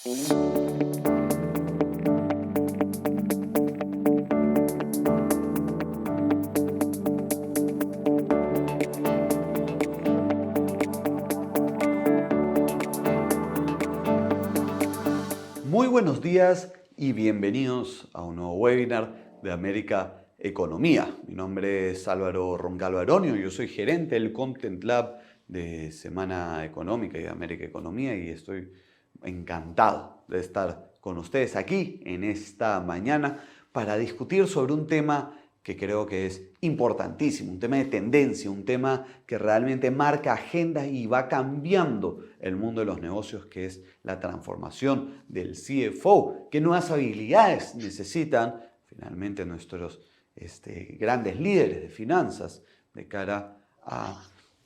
Muy buenos días y bienvenidos a un nuevo webinar de América Economía. Mi nombre es Álvaro Roncalvo Aronio, yo soy gerente del Content Lab de Semana Económica y de América Economía y estoy encantado de estar con ustedes aquí en esta mañana para discutir sobre un tema que creo que es importantísimo, un tema de tendencia, un tema que realmente marca agendas y va cambiando el mundo de los negocios, que es la transformación del CFO. ¿Qué nuevas habilidades necesitan finalmente nuestros grandes líderes de finanzas de cara a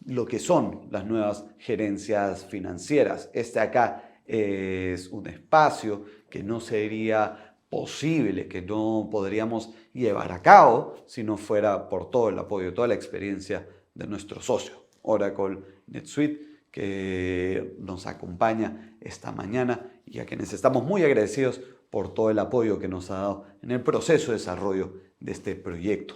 lo que son las nuevas gerencias financieras? Este acá es un espacio que no sería posible, que no podríamos llevar a cabo si no fuera por todo el apoyo, toda la experiencia de nuestro socio, Oracle NetSuite, que nos acompaña esta mañana y a quienes estamos muy agradecidos por todo el apoyo que nos ha dado en el proceso de desarrollo de este proyecto.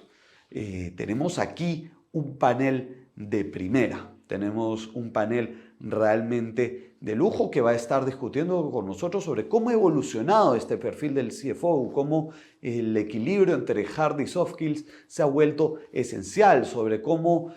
Tenemos aquí un panel de primera, tenemos un panel realmente de lujo que va a estar discutiendo con nosotros sobre cómo ha evolucionado este perfil del CFO, cómo el equilibrio entre hard y soft skills se ha vuelto esencial, sobre cómo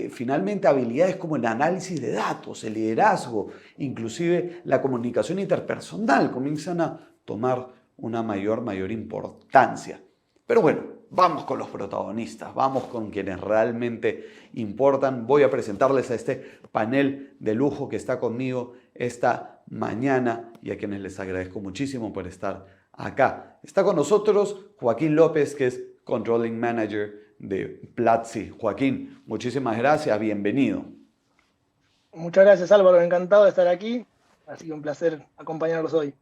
finalmente habilidades como el análisis de datos, el liderazgo, inclusive la comunicación interpersonal comienzan a tomar una mayor importancia. Pero bueno, vamos con los protagonistas, vamos con quienes realmente importan. Voy a presentarles a este panel de lujo que está conmigo esta mañana y a quienes les agradezco muchísimo por estar acá. Está con nosotros Joaquín López, que es Controlling Manager de Platzi. Joaquín, muchísimas gracias, bienvenido. Muchas gracias, Álvaro, encantado de estar aquí. Ha sido un placer acompañarlos hoy.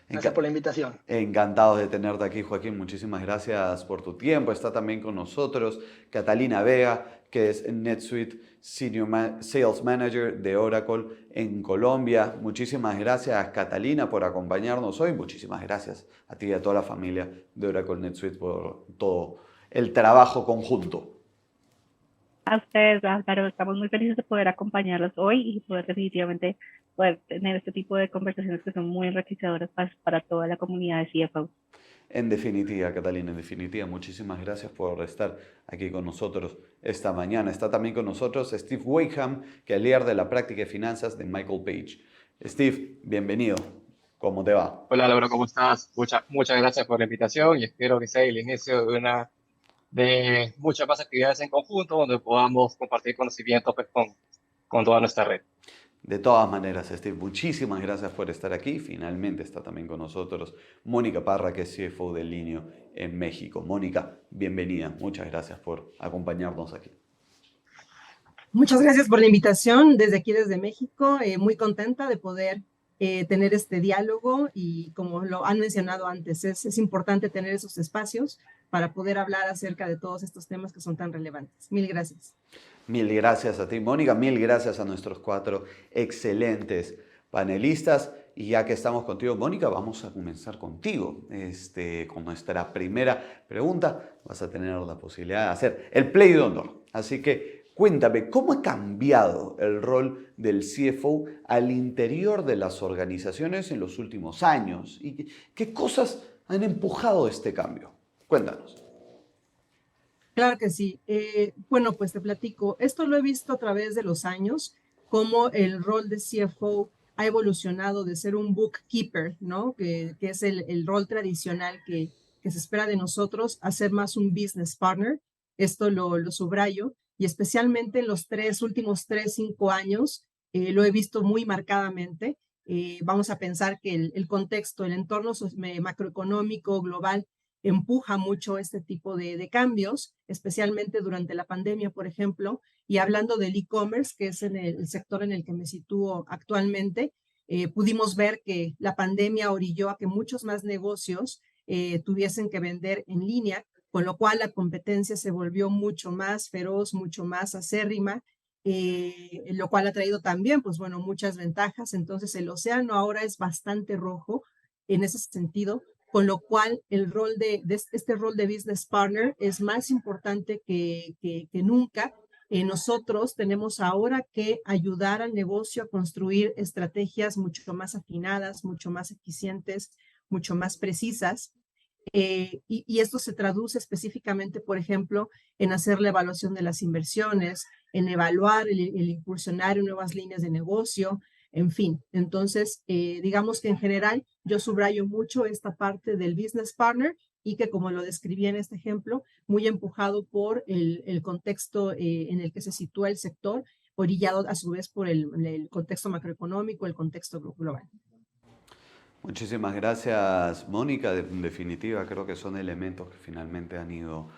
Gracias por la invitación. Encantados de tenerte aquí, Joaquín. Muchísimas gracias por tu tiempo. Está también con nosotros Catalina Vega, que es NetSuite Senior Sales Manager de Oracle en Colombia. Muchísimas gracias, Catalina, por acompañarnos hoy. Muchísimas gracias a ti y a toda la familia de Oracle NetSuite por todo el trabajo conjunto. A ustedes, Álvaro, estamos muy felices de poder acompañarlos hoy y poder definitivamente poder tener este tipo de conversaciones que son muy enriquecedoras para toda la comunidad de CFO. En definitiva, Catalina, en definitiva, muchísimas gracias por estar aquí con nosotros esta mañana. Está también con nosotros Steve Wakeham, que es líder de la práctica de finanzas de Michael Page. Steve, bienvenido. ¿Cómo te va? Hola Laura, ¿cómo estás? Muchas gracias por la invitación y espero que sea el inicio de muchas más actividades en conjunto donde podamos compartir conocimientos pues, con toda nuestra red. De todas maneras, Steve, muchísimas gracias por estar aquí. Finalmente está también con nosotros Mónica Parra, que es CFO de Linio en México. Mónica, bienvenida. Muchas gracias por acompañarnos aquí. Muchas gracias por la invitación desde México. Muy contenta de poder tener este diálogo y como lo han mencionado antes, es importante tener esos espacios para poder hablar acerca de todos estos temas que son tan relevantes. Mil gracias. Mil gracias a ti, Mónica. Mil gracias a nuestros 4 excelentes panelistas. Y ya que estamos contigo, Mónica, vamos a comenzar contigo. Con nuestra primera pregunta, vas a tener la posibilidad de hacer el play de honor. Así que cuéntame, ¿cómo ha cambiado el rol del CFO al interior de las organizaciones en los últimos años? ¿Y qué cosas han empujado este cambio? Cuéntanos. Claro que sí. Bueno, pues te platico. Esto lo he visto a través de los años, cómo el rol de CFO ha evolucionado de ser un bookkeeper, ¿no? Que es el rol tradicional que se espera de nosotros, a ser más un business partner. Esto lo subrayo. Y especialmente en los últimos 5 años, lo he visto muy marcadamente. Vamos a pensar que el contexto, el entorno macroeconómico global empuja mucho este tipo de cambios, especialmente durante la pandemia, por ejemplo, y hablando del e-commerce, que es en el sector en el que me sitúo actualmente, pudimos ver que la pandemia orilló a que muchos más negocios tuviesen que vender en línea, con lo cual la competencia se volvió mucho más feroz, mucho más acérrima, lo cual ha traído también, pues bueno, muchas ventajas. Entonces el océano ahora es bastante rojo en ese sentido, con lo cual el rol este rol de business partner es más importante que nunca. Nosotros tenemos ahora que ayudar al negocio a construir estrategias mucho más afinadas, mucho más eficientes, mucho más precisas. Y esto se traduce específicamente, por ejemplo, en hacer la evaluación de las inversiones, en evaluar el incursionar en nuevas líneas de negocio, en fin. Entonces, digamos que en general yo subrayo mucho esta parte del business partner y que, como lo describí en este ejemplo, muy empujado por el contexto en el que se sitúa el sector, orillado a su vez por el contexto macroeconómico, el contexto global. Muchísimas gracias, Mónica. En definitiva, creo que son elementos que finalmente han ido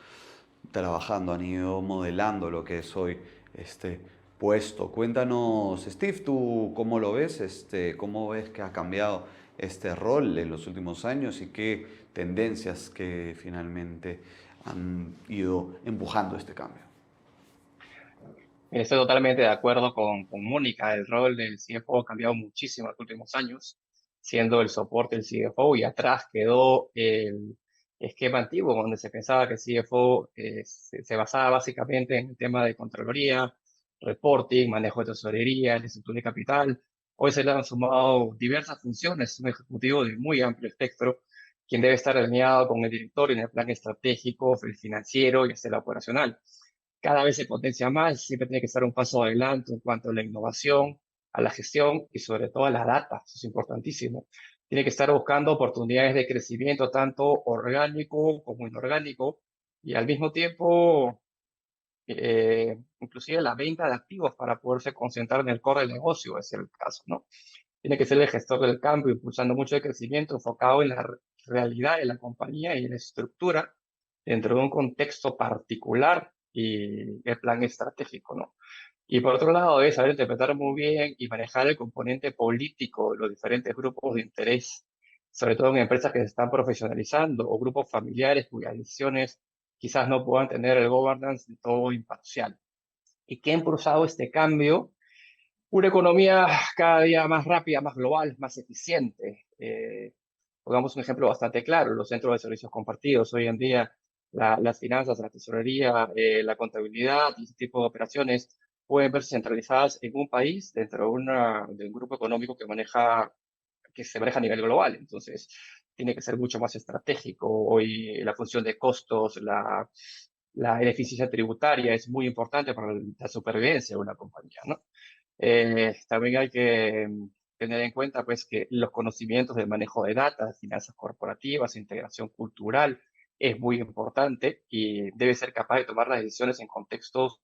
trabajando, han ido modelando lo que es hoy este puesto. Cuéntanos, Steve, ¿tú cómo lo ves? ¿Cómo ves que ha cambiado este rol en los últimos años y qué tendencias que finalmente han ido empujando este cambio? Estoy totalmente de acuerdo con Mónica. El rol del CFO ha cambiado muchísimo en los últimos años, siendo el soporte del CFO y atrás quedó el esquema antiguo donde se pensaba que el CFO se basaba básicamente en el tema de Contraloría, reporting, manejo de tesorería, de estructura de capital. Hoy se le han sumado diversas funciones, un ejecutivo de muy amplio espectro, quien debe estar alineado con el director en el plan estratégico, el financiero y hasta el operacional. Cada vez se potencia más, siempre tiene que estar un paso adelante en cuanto a la innovación, a la gestión y sobre todo a la data. Eso es importantísimo. Tiene que estar buscando oportunidades de crecimiento tanto orgánico como inorgánico y al mismo tiempo inclusive la venta de activos para poderse concentrar en el core del negocio, es el caso, ¿no? Tiene que ser el gestor del cambio, impulsando mucho el crecimiento, enfocado en la realidad de la compañía y en la estructura dentro de un contexto particular y el plan estratégico, ¿no? Y por otro lado, es saber interpretar muy bien y manejar el componente político de los diferentes grupos de interés, sobre todo en empresas que se están profesionalizando o grupos familiares cuyas decisiones quizás no puedan tener el governance de todo imparcial. ¿Y qué ha impulsado este cambio? Una economía cada día más rápida, más global, más eficiente. Pongamos un ejemplo bastante claro, los centros de servicios compartidos. Hoy en día las finanzas, la tesorería, la contabilidad y ese tipo de operaciones pueden verse centralizadas en un país dentro de un grupo económico que se maneja a nivel global. Entonces, tiene que ser mucho más estratégico. Hoy la función de costos, la eficiencia tributaria es muy importante para la supervivencia de una compañía, ¿no? También hay que tener en cuenta pues, que los conocimientos del manejo de data, finanzas corporativas, integración cultural, es muy importante y debe ser capaz de tomar las decisiones en contextos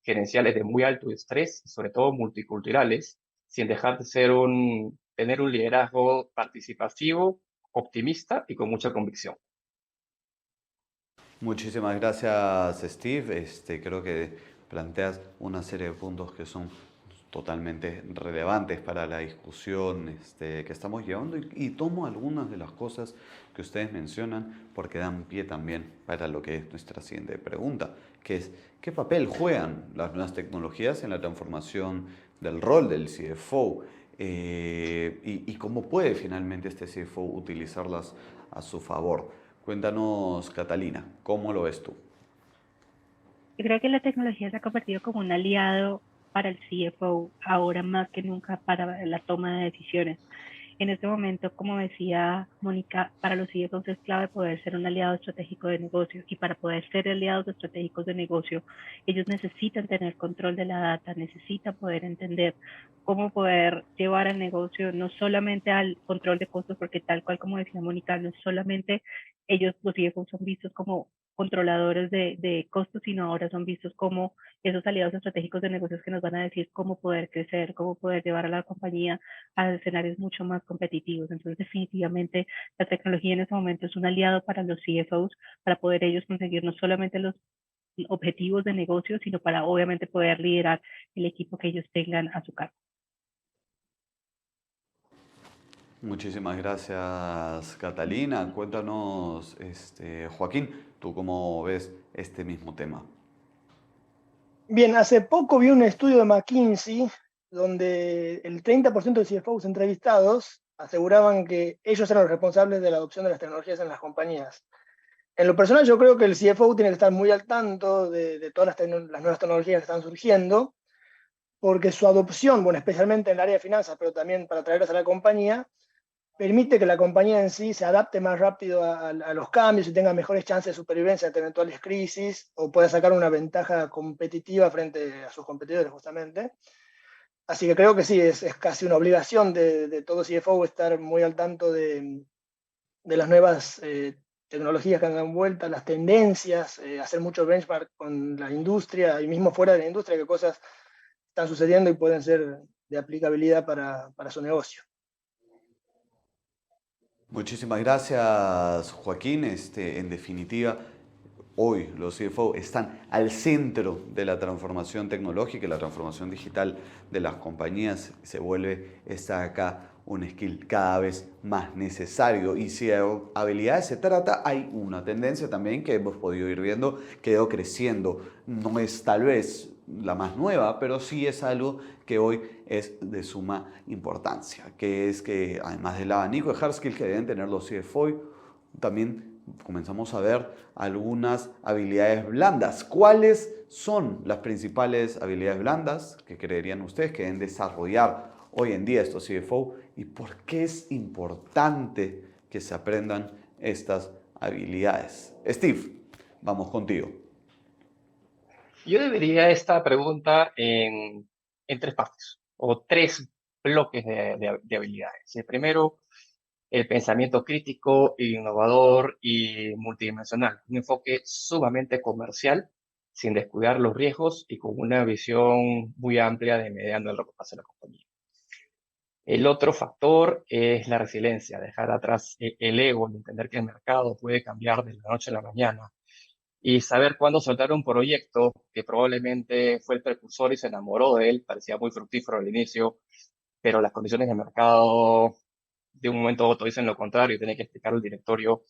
gerenciales de muy alto estrés, sobre todo multiculturales, sin dejar de tener un liderazgo participativo, optimista y con mucha convicción. Muchísimas gracias, Steve. Creo que planteas una serie de puntos que son totalmente relevantes para la discusión que estamos llevando y tomo algunas de las cosas que ustedes mencionan porque dan pie también para lo que es nuestra siguiente pregunta, que es ¿qué papel juegan las nuevas tecnologías en la transformación del rol del CFO? Y cómo puede finalmente este CFO utilizarlas a su favor. Cuéntanos, Catalina, ¿cómo lo ves tú? Yo creo que la tecnología se ha convertido como un aliado para el CFO ahora más que nunca para la toma de decisiones. En este momento, como decía Mónica, para los CFOs es clave poder ser un aliado estratégico de negocio y para poder ser aliados estratégicos de negocio, ellos necesitan tener control de la data, necesitan poder entender cómo poder llevar al negocio no solamente al control de costos, porque tal cual como decía Mónica, no es solamente ellos, los CFOs son vistos como controladores de costos, sino ahora son vistos como esos aliados estratégicos de negocios que nos van a decir cómo poder crecer, cómo poder llevar a la compañía a escenarios mucho más competitivos. Entonces, definitivamente, la tecnología en este momento es un aliado para los CFOs, para poder ellos conseguir no solamente los objetivos de negocio, sino para obviamente poder liderar el equipo que ellos tengan a su cargo. Muchísimas gracias, Catalina. Cuéntanos, Joaquín, ¿tú cómo ves este mismo tema? Bien, hace poco vi un estudio de McKinsey donde el 30% de CFOs entrevistados aseguraban que ellos eran los responsables de la adopción de las tecnologías en las compañías. En lo personal, yo creo que el CFO tiene que estar muy al tanto de todas las nuevas tecnologías que están surgiendo, porque su adopción, bueno, especialmente en el área de finanzas, pero también para traerlas a la compañía, permite que la compañía en sí se adapte más rápido a los cambios y tenga mejores chances de supervivencia ante eventuales crisis o pueda sacar una ventaja competitiva frente a sus competidores, justamente. Así que creo que sí, es casi una obligación de todo CFO estar muy al tanto de las nuevas tecnologías que andan vueltas, las tendencias, hacer mucho benchmark con la industria y mismo fuera de la industria, qué cosas están sucediendo y pueden ser de aplicabilidad para su negocio. Muchísimas gracias, Joaquín. En definitiva, hoy los CFO están al centro de la transformación tecnológica y la transformación digital de las compañías. Se vuelve esta acá un skill cada vez más necesario. Y si de habilidades se trata, hay una tendencia también que hemos podido ir viendo que ha ido creciendo. No es tal vez la más nueva, pero sí es algo que hoy es de suma importancia, que es que además del abanico de hard skills que deben tener los CFO, también comenzamos a ver algunas habilidades blandas. ¿Cuáles son las principales habilidades blandas que creerían ustedes que deben desarrollar hoy en día estos CFO y por qué es importante que se aprendan estas habilidades? Steve, vamos contigo. Yo dividiría esta pregunta en tres partes o tres bloques de habilidades. El primero, el pensamiento crítico, innovador y multidimensional. Un enfoque sumamente comercial, sin descuidar los riesgos y con una visión muy amplia de mediano a largo plazo de la compañía. El otro factor es la resiliencia, dejar atrás el ego, entender que el mercado puede cambiar de la noche a la mañana y saber cuándo soltar un proyecto que probablemente fue el precursor y se enamoró de él, parecía muy fructífero al inicio, pero las condiciones de mercado de un momento a otro dicen lo contrario y tiene que explicar al directorio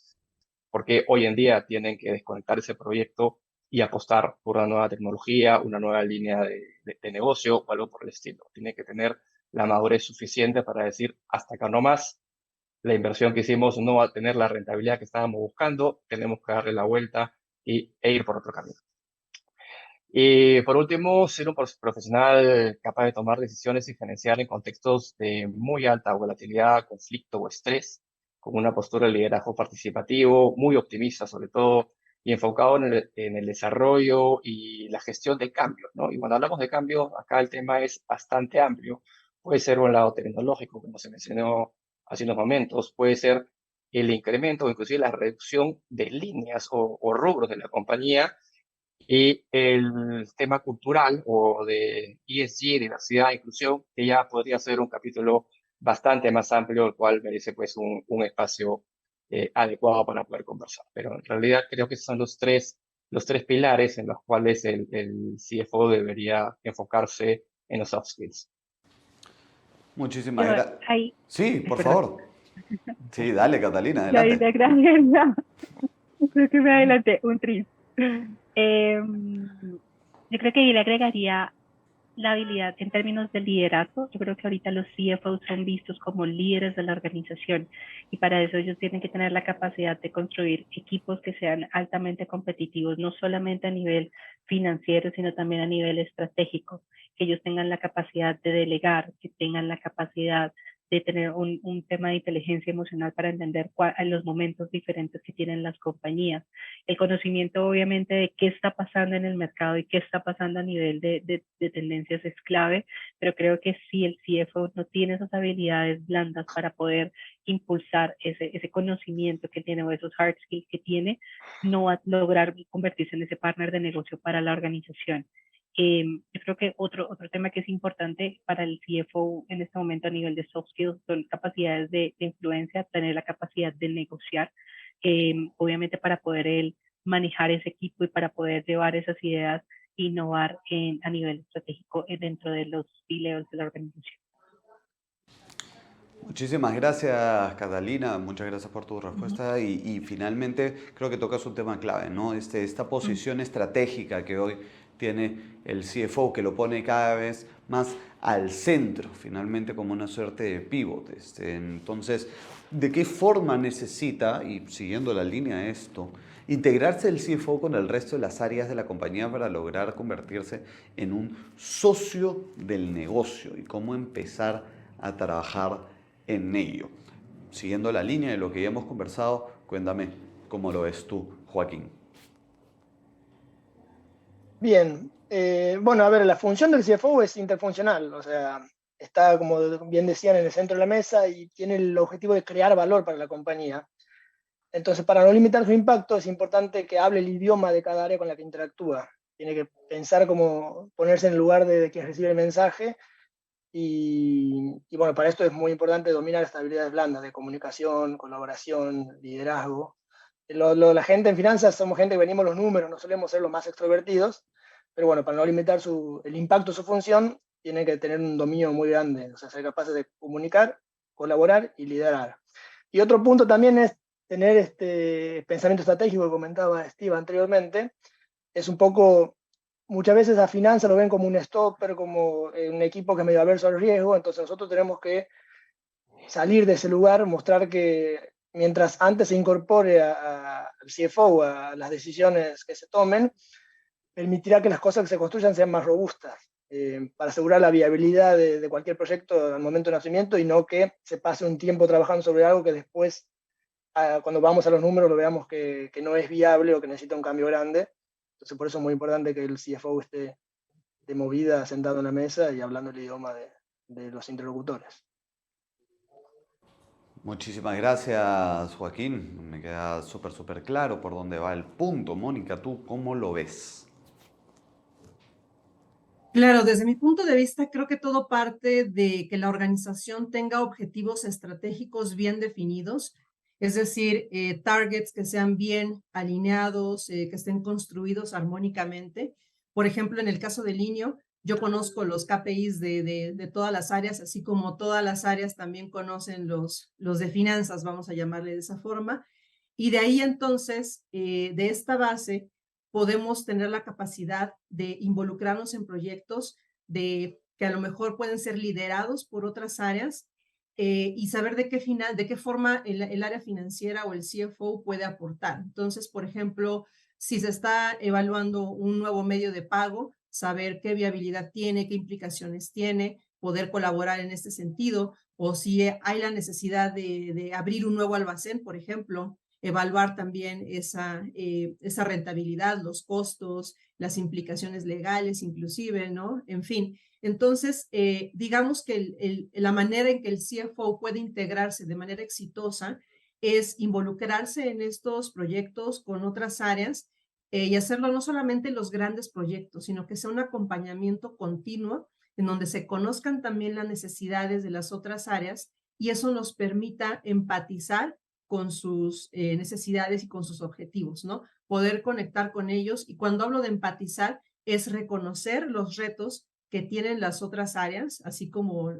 por qué hoy en día tienen que desconectar ese proyecto y apostar por una nueva tecnología, una nueva línea de negocio o algo por el estilo. Tiene que tener la madurez suficiente para decir hasta acá no más, la inversión que hicimos no va a tener la rentabilidad que estábamos buscando, tenemos que darle la vuelta e ir por otro camino. Y por último, ser un profesional capaz de tomar decisiones y gerenciar en contextos de muy alta volatilidad, conflicto o estrés, con una postura de liderazgo participativo, muy optimista sobre todo, y enfocado en el desarrollo y la gestión de cambios, ¿no? Y cuando hablamos de cambios, acá el tema es bastante amplio. Puede ser un lado tecnológico, como se mencionó hace unos momentos, puede ser el incremento o inclusive la reducción de líneas o rubros de la compañía y el tema cultural o de ESG, diversidad e inclusión, que ya podría ser un capítulo bastante más amplio, el cual merece pues un espacio adecuado para poder conversar. Pero en realidad creo que son los tres pilares en los cuales el CFO debería enfocarse en los soft skills. Muchísimas gracias. Sí, por perdón. favor. Sí, dale, Catalina, Ya, adelante. gracias. Creo que me adelanté un tris. Yo creo que yo le agregaría la habilidad en términos de liderazgo. Yo creo que ahorita los CFOs son vistos como líderes de la organización y para eso ellos tienen que tener la capacidad de construir equipos que sean altamente competitivos, no solamente a nivel financiero, sino también a nivel estratégico, que ellos tengan la capacidad de delegar, que tengan la capacidad de tener un tema de inteligencia emocional para entender los momentos diferentes que tienen las compañías. El conocimiento obviamente de qué está pasando en el mercado y qué está pasando a nivel de tendencias es clave, pero creo que si el CFO no tiene esas habilidades blandas para poder impulsar ese conocimiento que tiene o esos hard skills que tiene, no va a lograr convertirse en ese partner de negocio para la organización. Yo creo que otro tema que es importante para el CFO en este momento a nivel de soft skills son capacidades de influencia, tener la capacidad de negociar, obviamente para poder él manejar ese equipo y para poder llevar esas ideas e innovar a nivel estratégico dentro de los C-levels de la organización. Muchísimas gracias, Catalina. Muchas gracias por tu respuesta. Y finalmente creo que tocas un tema clave, ¿no? Esta posición estratégica que hoy tiene el CFO, que lo pone cada vez más al centro, finalmente como una suerte de pivot. Entonces, ¿de qué forma necesita, y siguiendo la línea de esto, integrarse el CFO con el resto de las áreas de la compañía para lograr convertirse en un socio del negocio y cómo empezar a trabajar en ello? Siguiendo la línea de lo que ya hemos conversado, cuéntame cómo lo ves tú, Joaquín. Bien, bueno, a ver, la función del CFO es interfuncional, o sea, está, como bien decían, en el centro de la mesa y tiene el objetivo de crear valor para la compañía. Entonces, para no limitar su impacto, es importante que hable el idioma de cada área con la que interactúa. Tiene que pensar cómo ponerse en el lugar de quien recibe el mensaje y bueno, para esto es muy importante dominar estas habilidades blandas de comunicación, colaboración, liderazgo. La gente en finanzas somos gente que venimos los números, no solemos ser los más extrovertidos, pero bueno, para no limitar el impacto de su función, tiene que tener un dominio muy grande, o sea, ser capaces de comunicar, colaborar y liderar. Y otro punto también es tener este pensamiento estratégico que comentaba Steve anteriormente. Es un poco, muchas veces a finanzas lo ven como un stopper, como un equipo que es medio averso al riesgo, entonces nosotros tenemos que salir de ese lugar, mostrar que mientras antes se incorpore al CFO, a las decisiones que se tomen, permitirá que las cosas que se construyan sean más robustas, para asegurar la viabilidad de cualquier proyecto al momento de nacimiento y no que se pase un tiempo trabajando sobre algo que después, cuando vamos a los números, lo veamos que no es viable o que necesita un cambio grande. Entonces, por eso es muy importante que el CFO esté de movida, sentado en la mesa y hablando el idioma de los interlocutores. Muchísimas gracias, Joaquín. Me queda súper claro por dónde va el punto. Mónica, ¿tú cómo lo ves? Claro, desde mi punto de vista, creo que todo parte de que la organización tenga objetivos estratégicos bien definidos, es decir, targets que sean bien alineados, que estén construidos armónicamente. Por ejemplo, en el caso de Linio, yo conozco los KPIs de todas las áreas, así como todas las áreas también conocen los de finanzas, vamos a llamarle de esa forma. Y de ahí entonces, de esta base, podemos tener la capacidad de involucrarnos en proyectos que a lo mejor pueden ser liderados por otras áreas, y saber de qué forma el área financiera o el CFO puede aportar. Entonces, por ejemplo, si se está evaluando un nuevo medio de pago, saber qué viabilidad tiene, qué implicaciones tiene, poder colaborar en este sentido, o si hay la necesidad de abrir un nuevo almacén, por ejemplo, evaluar también esa rentabilidad, los costos, las implicaciones legales inclusive, ¿no? En fin, entonces, digamos que la manera en que el CFO puede integrarse de manera exitosa es involucrarse en estos proyectos con otras áreas, y hacerlo no solamente en los grandes proyectos, sino que sea un acompañamiento continuo en donde se conozcan también las necesidades de las otras áreas y eso nos permita empatizar con sus necesidades y con sus objetivos, ¿no? Poder conectar con ellos. Y cuando hablo de empatizar, es reconocer los retos que tienen las otras áreas, así como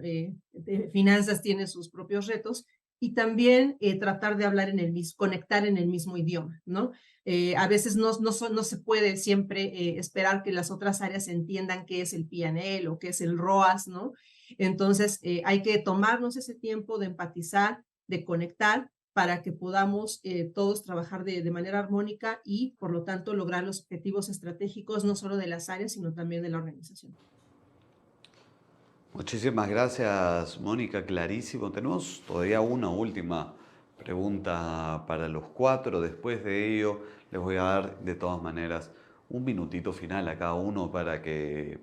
finanzas tiene sus propios retos, y también tratar de hablar conectar en el mismo idioma, ¿no? A veces no se puede siempre esperar que las otras áreas entiendan qué es el P&L o qué es el ROAS, ¿no? Entonces, hay que tomarnos ese tiempo de empatizar, de conectar, para que podamos todos trabajar de manera armónica y, por lo tanto, lograr los objetivos estratégicos no solo de las áreas, sino también de la organización. Muchísimas gracias, Mónica, clarísimo. Tenemos todavía una última pregunta para los cuatro. Después de ello, les voy a dar de todas maneras un minutito final a cada uno para que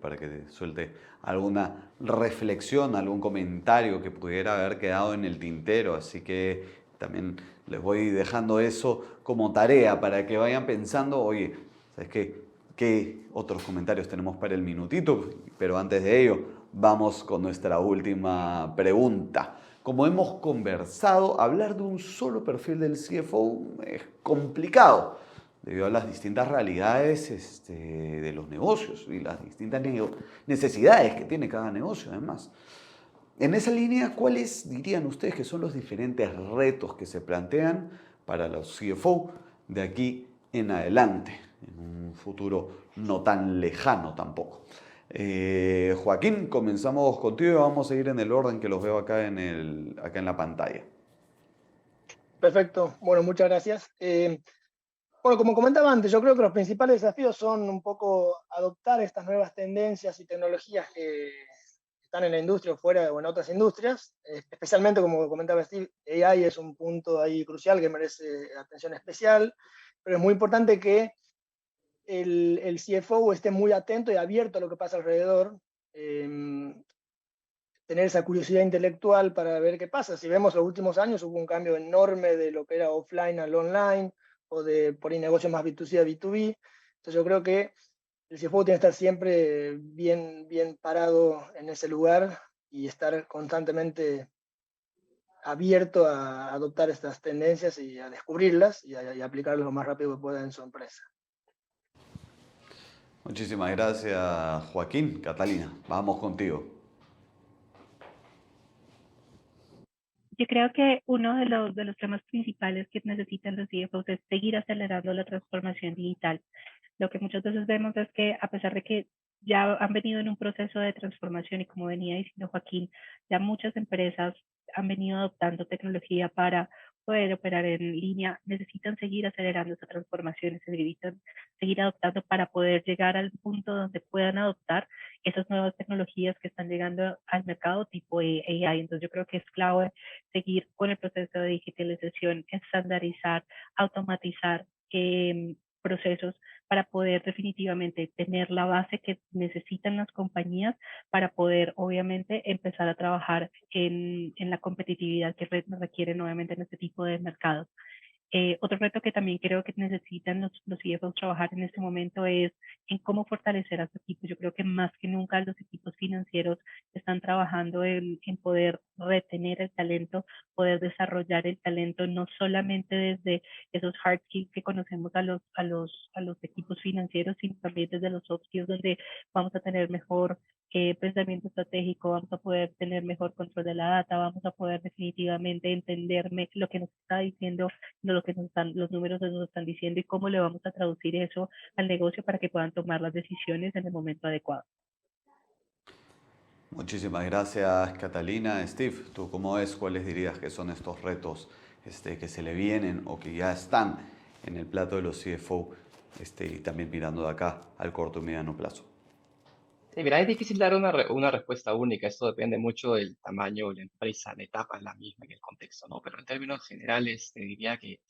suelte alguna reflexión, algún comentario que pudiera haber quedado en el tintero. Así que también les voy dejando eso como tarea para que vayan pensando, oye, ¿sabes qué otros comentarios tenemos para el minutito? Pero antes de ello, vamos con nuestra última pregunta. Como hemos conversado, hablar de un solo perfil del CFO es complicado debido a las distintas realidades de los negocios y las distintas necesidades que tiene cada negocio, además. En esa línea, ¿cuáles dirían ustedes que son los diferentes retos que se plantean para los CFO de aquí en adelante? en un futuro no tan lejano tampoco. Joaquín, comenzamos contigo y vamos a ir en el orden que los veo acá acá en la pantalla. Perfecto, bueno, muchas gracias. Bueno, como comentaba antes, yo creo que los principales desafíos son un poco adoptar estas nuevas tendencias y tecnologías que están en la industria o fuera o en otras industrias. Especialmente, como comentaba Steve, AI es un punto ahí crucial que merece atención especial, pero es muy importante que el CFO esté muy atento y abierto a lo que pasa alrededor, tener esa curiosidad intelectual para ver qué pasa. Si vemos los últimos años, hubo un cambio enorme de lo que era offline al online, o de por ahí negocios más B2C a B2B. Entonces yo creo que el CFO tiene que estar siempre bien parado en ese lugar y estar constantemente abierto a adoptar estas tendencias y a descubrirlas y a aplicarlas lo más rápido que pueda en su empresa. Muchísimas gracias, Joaquín. Catalina, vamos contigo. Yo creo que uno de los temas principales que necesitan los CFOs es seguir acelerando la transformación digital. Lo que muchas veces vemos es que a pesar de que ya han venido en un proceso de transformación y como venía diciendo Joaquín, ya muchas empresas han venido adoptando tecnología para poder operar en línea, necesitan seguir acelerando esa transformación, necesitan seguir adoptando para poder llegar al punto donde puedan adoptar esas nuevas tecnologías que están llegando al mercado tipo AI. Entonces yo creo que es clave seguir con el proceso de digitalización, estandarizar, automatizar procesos para poder definitivamente tener la base que necesitan las compañías para poder obviamente empezar a trabajar en la competitividad que requieren obviamente en este tipo de mercados. Otro reto que también creo que necesitan los CFOs trabajar en este momento es en cómo fortalecer a su equipo. Yo creo que más que nunca los equipos financieros están trabajando en poder retener el talento, poder desarrollar el talento, no solamente desde esos hard skills que conocemos a los equipos financieros, sino también desde los soft skills donde vamos a tener mejor pensamiento estratégico, vamos a poder tener mejor control de la data, vamos a poder definitivamente entender lo que nos está diciendo, lo que los números nos están diciendo y cómo le vamos a traducir eso al negocio para que puedan tomar las decisiones en el momento adecuado. Muchísimas gracias, Catalina. Steve, ¿tú cómo ves? ¿Cuáles dirías que son estos retos que se le vienen o que ya están en el plato de los CFO y también mirando de acá al corto y mediano plazo? Sí, mira, es difícil dar una respuesta única. Esto depende mucho del tamaño de la empresa, la etapa es la misma y el contexto, ¿no? Pero en términos generales, te diría que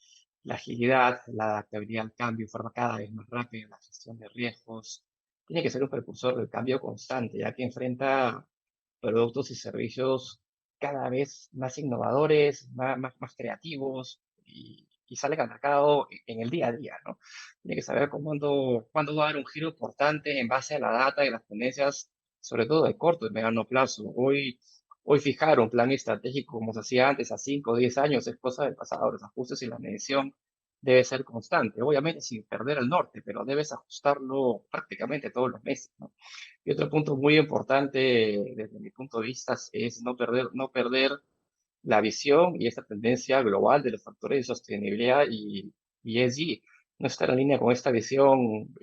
la agilidad, la adaptabilidad al cambio, forma cada vez más rápida, la gestión de riesgos, tiene que ser un precursor del cambio constante, ya que enfrenta productos y servicios cada vez más innovadores, más creativos y salen al mercado en el día a día, ¿no? Tiene que saber cuándo va a dar un giro importante en base a la data y las tendencias, sobre todo de corto y mediano plazo. Hoy fijar un plan estratégico como se hacía antes, a 5 o 10 años, es cosa del pasado. Los ajustes y la medición debe ser constante, obviamente sin perder el norte, pero debes ajustarlo prácticamente todos los meses, ¿no? Y otro punto muy importante desde mi punto de vista es no perder la visión y esta tendencia global de los factores de sostenibilidad y ESG. No estar en línea con esta visión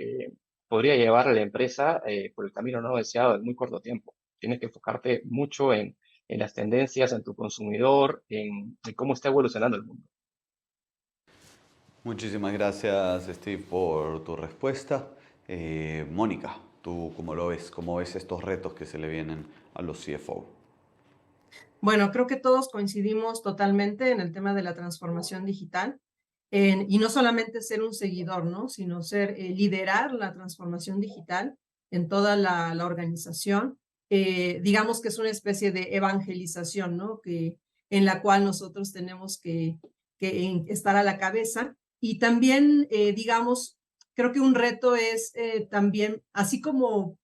podría llevar a la empresa por el camino no deseado en muy corto tiempo. Tienes que enfocarte mucho en las tendencias, en tu consumidor, en cómo está evolucionando el mundo. Muchísimas gracias, Steve, por tu respuesta. Mónica, ¿tú cómo lo ves? ¿Cómo ves estos retos que se le vienen a los CFO? Bueno, creo que todos coincidimos totalmente en el tema de la transformación digital y no solamente ser un seguidor, ¿no? Sino liderar la transformación digital en toda la organización. Digamos que es una especie de evangelización, ¿no? En la cual nosotros tenemos que estar a la cabeza. Y también, digamos, creo que un reto es también, así como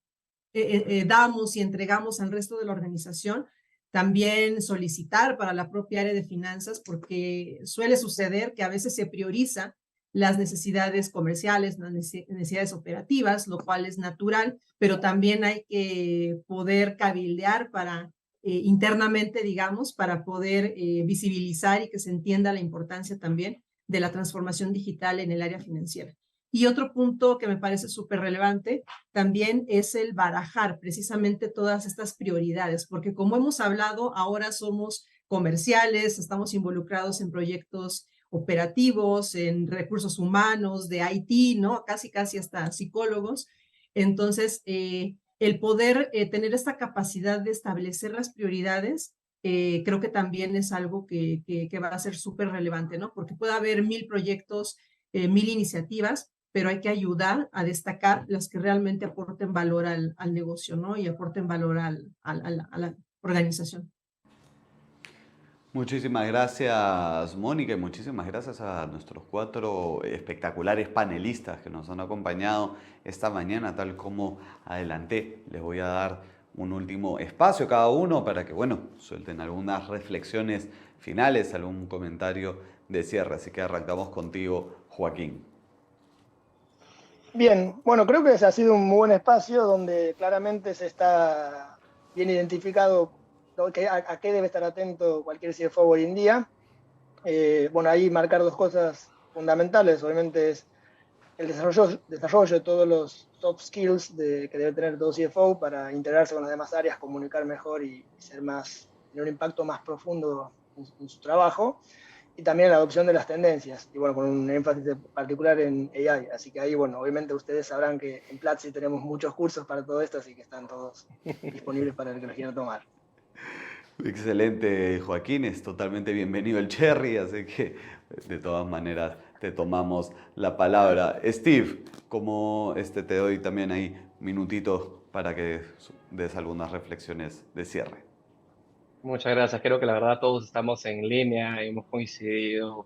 damos y entregamos al resto de la organización, también solicitar para la propia área de finanzas, porque suele suceder que a veces se prioriza las necesidades comerciales, las necesidades operativas, lo cual es natural, pero también hay que poder cabildear para internamente, digamos, para poder visibilizar y que se entienda la importancia también de la transformación digital en el área financiera. Y otro punto que me parece súper relevante también es el barajar precisamente todas estas prioridades, porque como hemos hablado, ahora somos comerciales, estamos involucrados en proyectos operativos, en recursos humanos, de IT, ¿no? Casi hasta psicólogos. Entonces, el poder tener esta capacidad de establecer las prioridades, creo que también es algo que va a ser súper relevante, ¿no? Porque puede haber 1000 proyectos, 1000 iniciativas, pero hay que ayudar a destacar las que realmente aporten valor al negocio, ¿no? Y aporten valor a la organización. Muchísimas gracias, Mónica, y muchísimas gracias a nuestros 4 espectaculares panelistas que nos han acompañado esta mañana, tal como adelanté. Les voy a dar un último espacio a cada uno para que, bueno, suelten algunas reflexiones finales, algún comentario de cierre. Así que arrancamos contigo, Joaquín. Bien, bueno, creo que ese ha sido un muy buen espacio donde claramente se está bien identificado a qué debe estar atento cualquier CFO hoy en día. Bueno, ahí marcar 2 cosas fundamentales, obviamente es el desarrollo de todos los soft skills que debe tener todo CFO para integrarse con las demás áreas, comunicar mejor y tener un impacto más profundo en su trabajo. Y también la adopción de las tendencias, y bueno, con un énfasis particular en AI. Así que ahí, bueno, obviamente ustedes sabrán que en Platzi tenemos muchos cursos para todo esto, así que están todos disponibles para el que los quieran tomar. Excelente, Joaquín, es totalmente bienvenido el Cherry, así que de todas maneras te tomamos la palabra. Steve, como te doy también ahí minutitos para que des algunas reflexiones de cierre. Muchas gracias. Creo que la verdad todos estamos en línea, hemos coincidido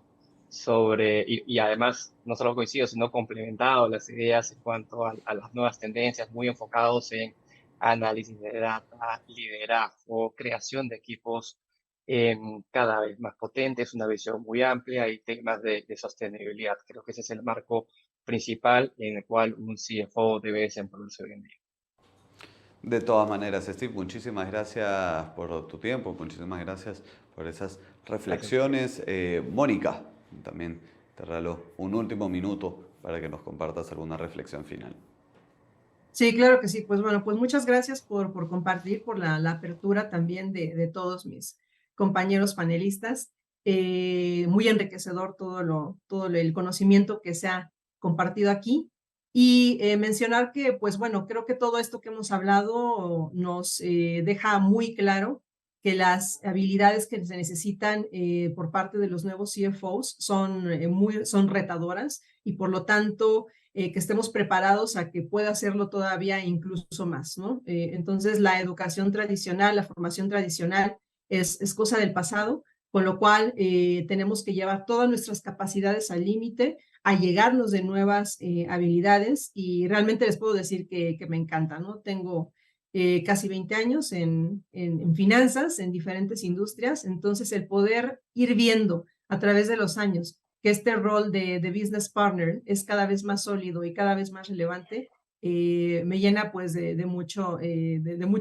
y además no solo coincidido, sino complementado las ideas en cuanto a las nuevas tendencias, muy enfocados en análisis de data, liderazgo, creación de equipos cada vez más potentes, una visión muy amplia y temas de sostenibilidad. Creo que ese es el marco principal en el cual un CFO debe desenvolverse hoy en día. De todas maneras, Steve, muchísimas gracias por tu tiempo, muchísimas gracias por esas reflexiones. Mónica, también te regalo un último minuto para que nos compartas alguna reflexión final. Sí, claro que sí. Pues bueno, pues muchas gracias por compartir, por la apertura también de todos mis compañeros panelistas. Muy enriquecedor todo el conocimiento que se ha compartido aquí. Y mencionar que, pues bueno, creo que todo esto que hemos hablado nos deja muy claro que las habilidades que se necesitan por parte de los nuevos CFOs son retadoras y por lo tanto que estemos preparados a que pueda hacerlo todavía incluso más, ¿no? Entonces, la educación tradicional, la formación tradicional es cosa del pasado, con lo cual tenemos que llevar todas nuestras capacidades al límite, a llegarnos de nuevas habilidades y realmente les puedo decir que me encanta, ¿no? Tengo casi 20 años en finanzas, en diferentes industrias, entonces el poder ir viendo a través de los años que este rol de business partner es cada vez más sólido y cada vez más relevante, me llena pues de mucho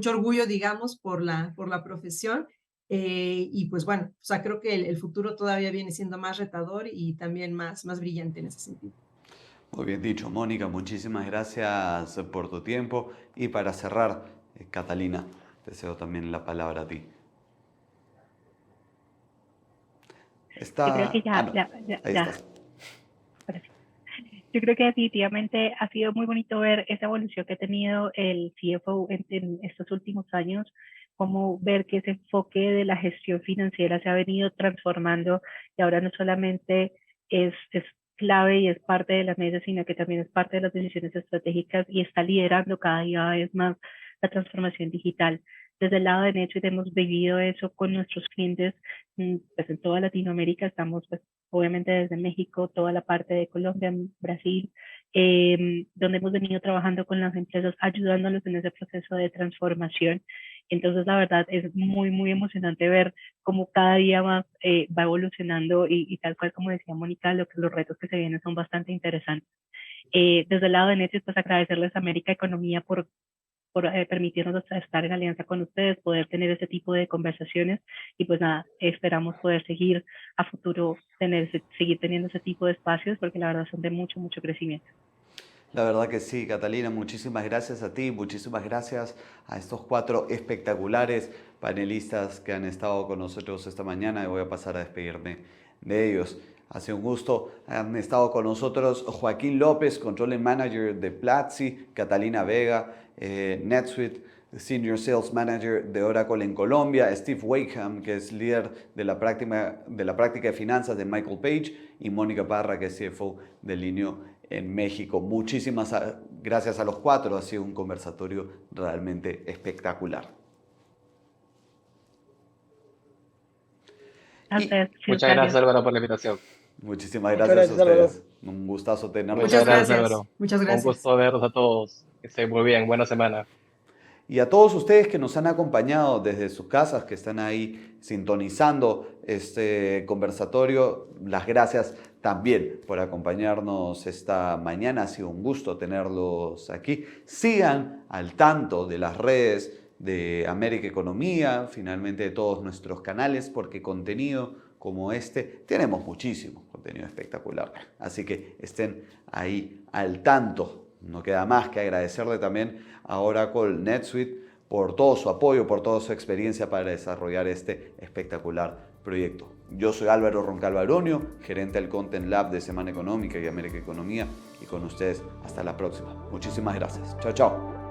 orgullo, digamos, por la profesión. Y pues bueno, o sea, creo que el futuro todavía viene siendo más retador y también más brillante en ese sentido. Muy bien dicho, Mónica, muchísimas gracias por tu tiempo. Y para cerrar, Catalina, te cedo también la palabra a ti. Yo creo que No, ahí estás. Yo creo que definitivamente ha sido muy bonito ver esa evolución que ha tenido el CFO en estos últimos años, como ver que ese enfoque de la gestión financiera se ha venido transformando y ahora no solamente es clave y es parte de la mesa, sino que también es parte de las decisiones estratégicas y está liderando cada día vez más la transformación digital. Desde el lado de NetSuite hemos vivido eso con nuestros clientes, pues en toda Latinoamérica. Estamos pues obviamente desde México, toda la parte de Colombia, Brasil, donde hemos venido trabajando con las empresas, ayudándolos en ese proceso de transformación. Entonces, la verdad es muy, muy emocionante ver cómo cada día más va evolucionando y tal cual como decía Mónica, los retos que se vienen son bastante interesantes. Desde el lado de Netis, pues agradecerles a América Economía por permitirnos estar en alianza con ustedes, poder tener ese tipo de conversaciones y pues nada, esperamos poder seguir a futuro seguir teniendo ese tipo de espacios porque la verdad son de mucho, mucho crecimiento. La verdad que sí, Catalina, muchísimas gracias a ti, muchísimas gracias a estos 4 espectaculares panelistas que han estado con nosotros esta mañana y voy a pasar a despedirme de ellos. Ha sido un gusto. Han estado con nosotros Joaquín López, Controlling Manager de Platzi, Catalina Vega, NetSuite, Senior Sales Manager de Oracle en Colombia, Steve Wakeham, que es líder de la práctica de finanzas de Michael Page, y Mónica Parra, que es CFO de Linio en México. Muchísimas gracias a los 4. Ha sido un conversatorio realmente espectacular. Muchas gracias, Álvaro, por la invitación. Muchísimas gracias a ustedes. Un gustazo tenerlos. Muchas gracias, Álvaro. Muchas gracias. Un gusto verlos a todos. Que estén muy bien. Buena semana. Y a todos ustedes que nos han acompañado desde sus casas, que están ahí sintonizando este conversatorio, las gracias también por acompañarnos esta mañana. Ha sido un gusto tenerlos aquí. Sigan al tanto de las redes de América Economía, finalmente de todos nuestros canales, porque contenido como este tenemos muchísimo contenido espectacular. Así que estén ahí al tanto. No queda más que agradecerle también a Oracle NetSuite por todo su apoyo, por toda su experiencia para desarrollar este espectacular proyecto. Yo soy Álvaro Roncal Aronio, gerente del Content Lab de Semana Económica y América Economía, y con ustedes hasta la próxima. Muchísimas gracias. Chao, chao.